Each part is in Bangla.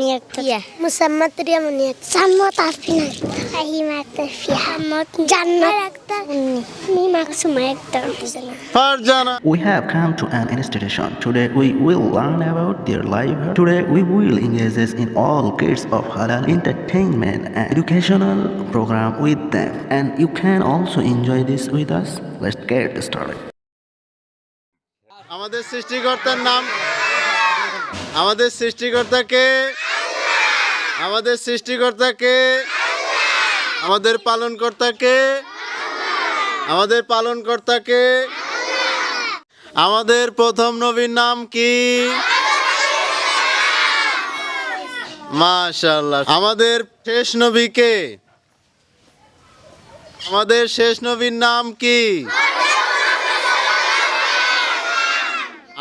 رانيا أكتر مسمى ريم مني أكتر سموت عارفين أهيم أكتر فيها سموت جنة أكتر مي مقسومة أكتر فرجانا. We have come to an institution. Today we will learn about their life. Today we will engage in all kinds of halal entertainment and educational program with them. And you can also enjoy this with us. Let's get started. আমাদের সৃষ্টিকর্তার নাম, আমাদের সৃষ্টিকর্তাকে, আমাদের সৃষ্টিকর্তাকে, আমাদের পালনকর্তাকে, আমাদের পালনকর্তাকে। আমাদের প্রথম নবীর নাম কি? মাশাআল্লাহ। আমাদের শেষ নবীকে, আমাদের শেষ নবীর নাম কি?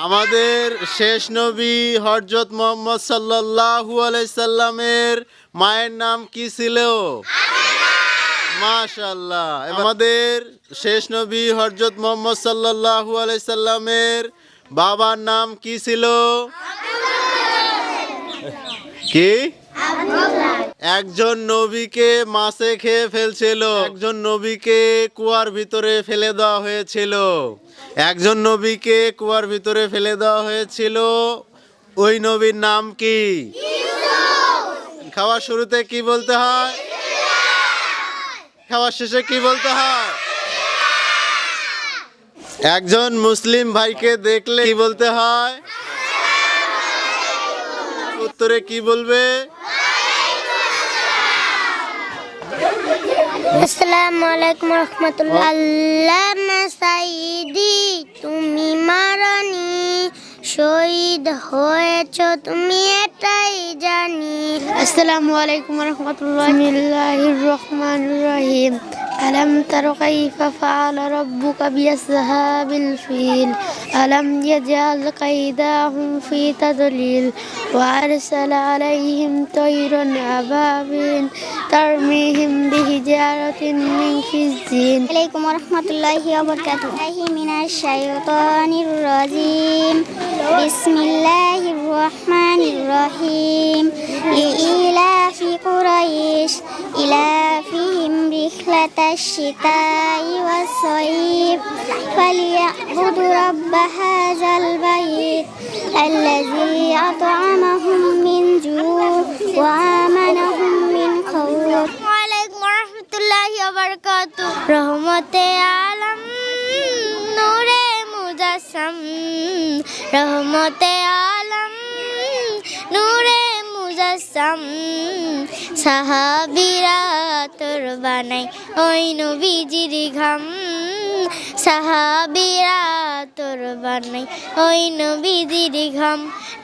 আমাদের শেষ নবী হযরত মুহাম্মদ সাল্লাল্লাহু আলাইহি সাল্লামের মায়ের নাম কি ছিল? মাশাআল্লাহ। আমাদের শেষ নবী হযরত মুহাম্মদ সাল্লাল্লাহু আলাইহি সাল্লামের বাবার নাম কি ছিল? কি? একজন নবীকে মাছে খেয়ে ফেলছিল, একজন নবীকে কুয়ার ভিতরে ফেলে দেওয়া হয়েছিল, একজন নবীকে কুয়ার ভিতরে ফেলে দেওয়া হয়েছিল। ওই নবীর নাম কি? খাওয়ার শুরুতে কি বলতে হয়? খাওয়ার শেষে কি বলতে হয়? একজন মুসলিম ভাইকে দেখলে কি বলতে হয়? উত্তরে কি বলবে? আসসালামু আলাইকুম রহমতুল্লাহ। আল্লামা সাইদি তুমি মারানি, শহীদ হয়েছ তুমি এটাই জানি। আসসালামু আলাইকুম রহমতুল্লাহ। বিসমিল্লাহির রহমানির রহিম। ألم تر كيف فعل ربك بأصحاب الفيل ألم يجعل كيدهم في تضليل وأرسل عليهم طيرا أبابيل ترميهم بحجارة من سجيل. عليكم ورحمة الله وبركاته. من الشيطان الرجيم. بسم الله الرحمن الرحيم. لإيلاف قريش إيلافهم رحلة الشتاء والصيف فليعبدوا رب هذا البيت الذي أطعمهم من جوع وآمنهم من خوف. عليكم ورحمة الله وبركاته. رحمة عالم نور مجسم رحمة عالم نور মুজাসসাম সাহাবীরা তোর বানাই ওই নবীজির ঘাম সাহাবীরা তোর বানাই ওই নবীজির ঘাম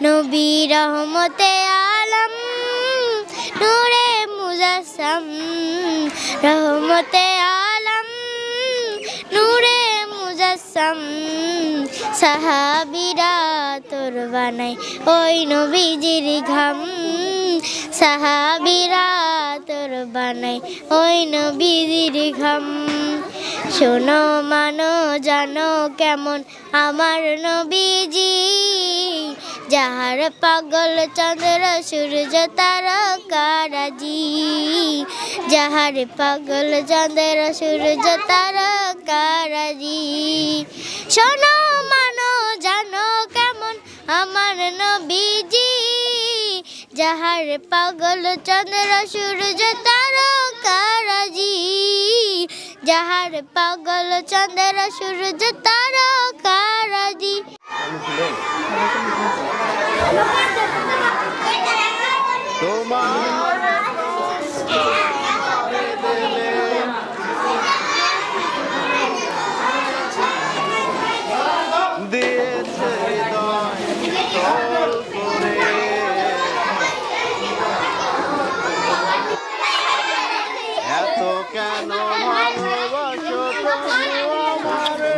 নবী রহমতে আলম নূরে মুজাসসাম রহমতে আলম নূরে মুজাসসাম সাহাবীরা তোর বানাই ওই নবীজির ঘাম সাহাবীরা তোর বানাই ওই নবীজির ঘাম। শোনো মানো জানো কেমন আমার নবীজি যাহার পাগল চন্দ্র সূর্য তারকারাজি যাহার পাগল চন্দ্র সূর্য তারকারাজি। শোনো মানো জানো কেমন আমার নবীজি যাহার পাগল চন্দ্র সূর্য তারকারাজি যাহার পাগল চন্দ্র সূর্য তারকারাজি। কেন ভালোবাসো আমারে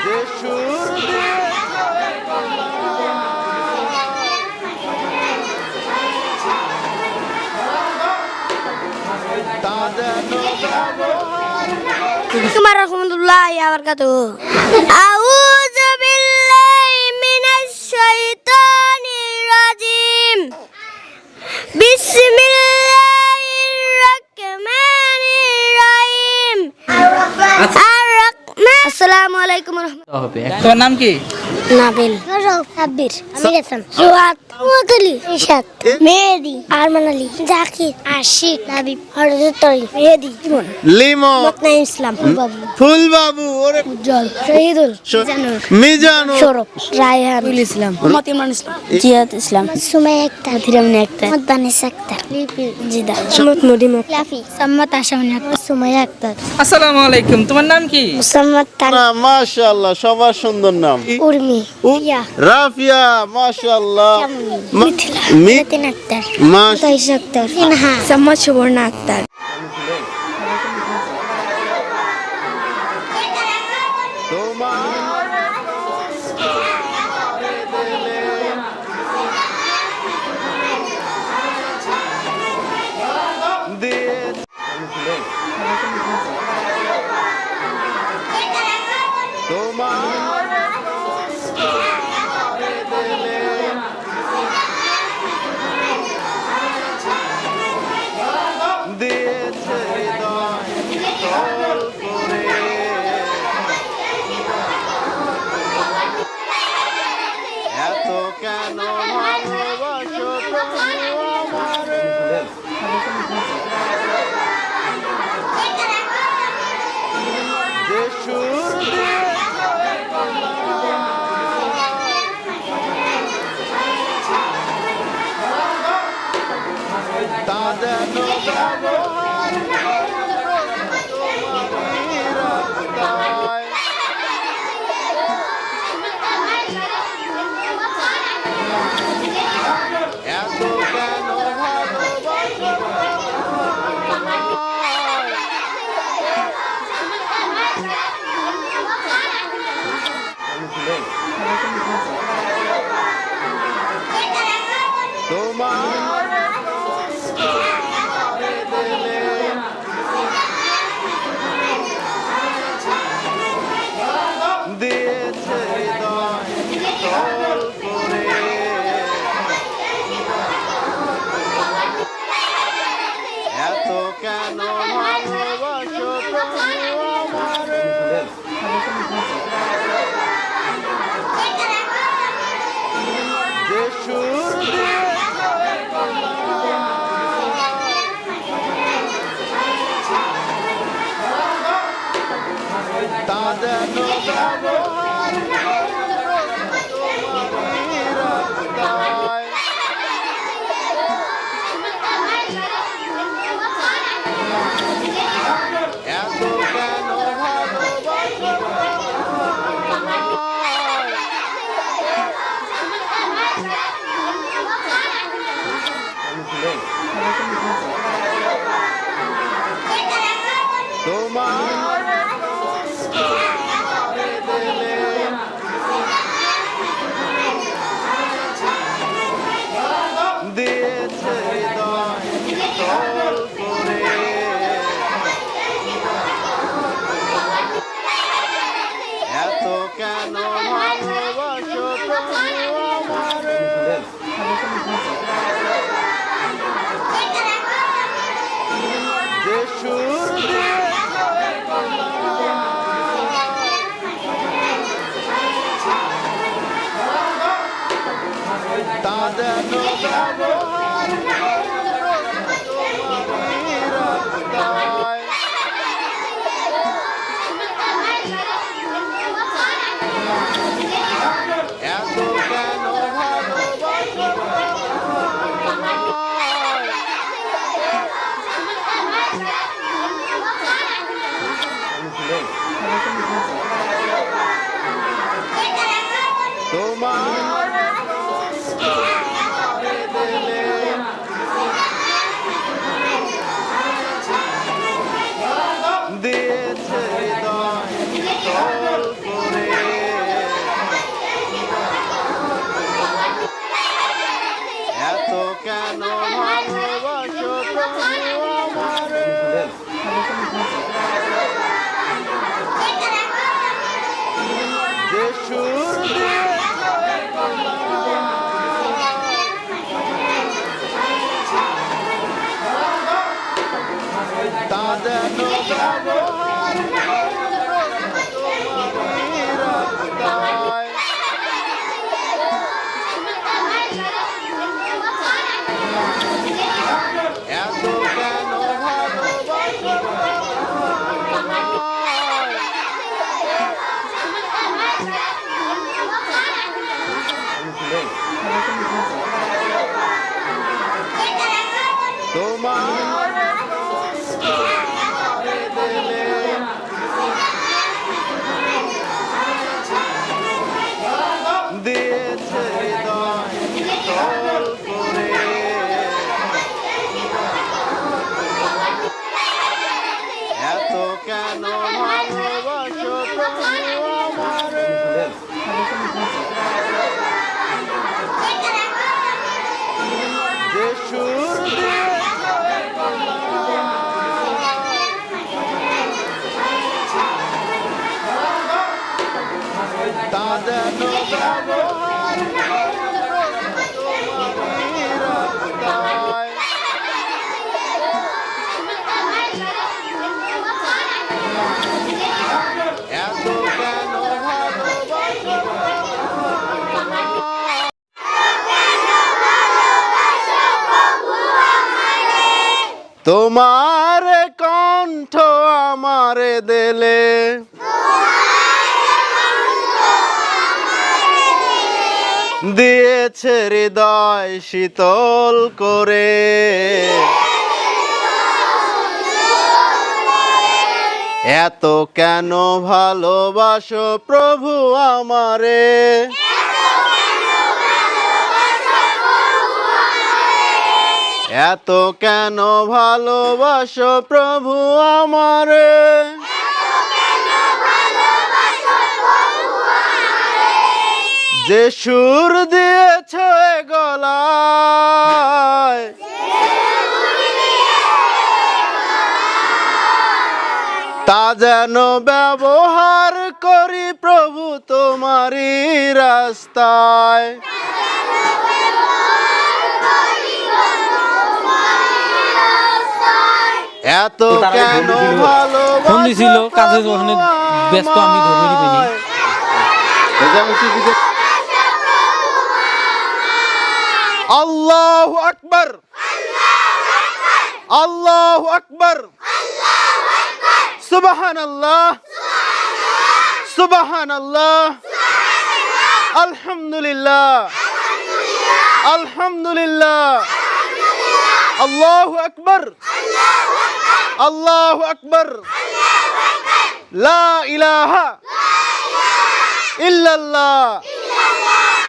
যে সুর দিয়ে Assalamualaikum warahmatullahi wabarakatuh. A'udzu billahi বিসমিল্লাহির রহমানির রহিম। আর রহমান। আসসালামু আলাইকুম ওয়া রাহমাতুল্লাহ। হবে। তোমার নাম কি? নাবিল, সাব্বির, আমির হাসান, সুয়াদ, মুহাম্মদুলি, ইশাদ, মেহেদি, আরমান আলী, জাকির, আশিক, লাবিব, হরজতরি, মেহেদি, ইমন, লিমন, মতনাইম ইসলাম, বাবু, ফুল বাবু, ওরে উজ্জ্বল, শহীদুল, মিজানুর, মিজানুর, সৌরভ, রায়হান, ইসলাম, মোহাম্মদ ইমরান ইসলাম, জিয়াদ ইসলাম, সুমাইয়া আক্তার, ধীরামনি আক্তার, মোহাম্মদ বানিস আক্তার, লিপি জিদা, মোহাম্মদ নদিম লাফি, সাম্মাত আশামনি আক্তার, সুমাইয়া আক্তার, আসসালামু আলাইকুম, তোমার নাম কি? মুসাম্মদ তান, না, মাশাআল্লাহ, সবার সুন্দর নাম। উর্মি, ইয়া, রাফিয়া, মাশাআল্লাহ। Mithila, Metin Akter, তাইশ Akter, Inha, সাম্মাত Suborna Akter. এত কেন ভালোবাসো তুমি আমারে? যে সুর তা যেন ব্যবহার তোমারই রাস্তায়। এত কেন ভালোবাসো তোমার দিয়েছে হৃদয় তল করে। এত কেন ভালোবাসো তুমি আমারে? যে সুর তা যেন ব্যবহার তোমারই রাস্তায়। এত কেন ভালোবাসো তোমার দিয়েছে হৃদয় তল করে। এত কেন ভালোবাসো তুমি আমারে? যে সুর তা যেন ব্যবহার তোমারই রাস্তায়। এত কেন ভালোবাসো তোমার দিলে তা যেন ব্যবহার তোমারই রাস্তায়। এত কেন ভালোবাসো তোমার দিয়েছে হৃদয় তল করে। এত কেন ভালোবাসো প্রভু আমারে। যে সুর তা যেন ব্যবহার তোমারই রাস্তায়। এত কেন ভালোবাসো তোমার কণ্ঠ আমারে দিলে, দিয়েছে হৃদয় শীতল করে। এত কেন ভালোবাসো প্রভু আমারে। এত কেন ভালোবাসো প্রভু আমারে। যে সুর দিয়েছ এ গলায়, তা যেন ব্যবহার করি প্রভু তোমারই রাস্তায়। এত কেন ফোন দিছিল কাজে যখন ব্যস্ত আমি ধরে দিইনি। আল্লাহু আকবার, আল্লাহু আকবার, সুবহানাল্লাহ, সুবহানাল্লাহ, আলহামদুলিল্লাহ, আলহামদুলিল্লাহ, আল্লাহু আকবার, আল্লাহু আকবার, লা ইলাহা ইল্লাল্লাহ।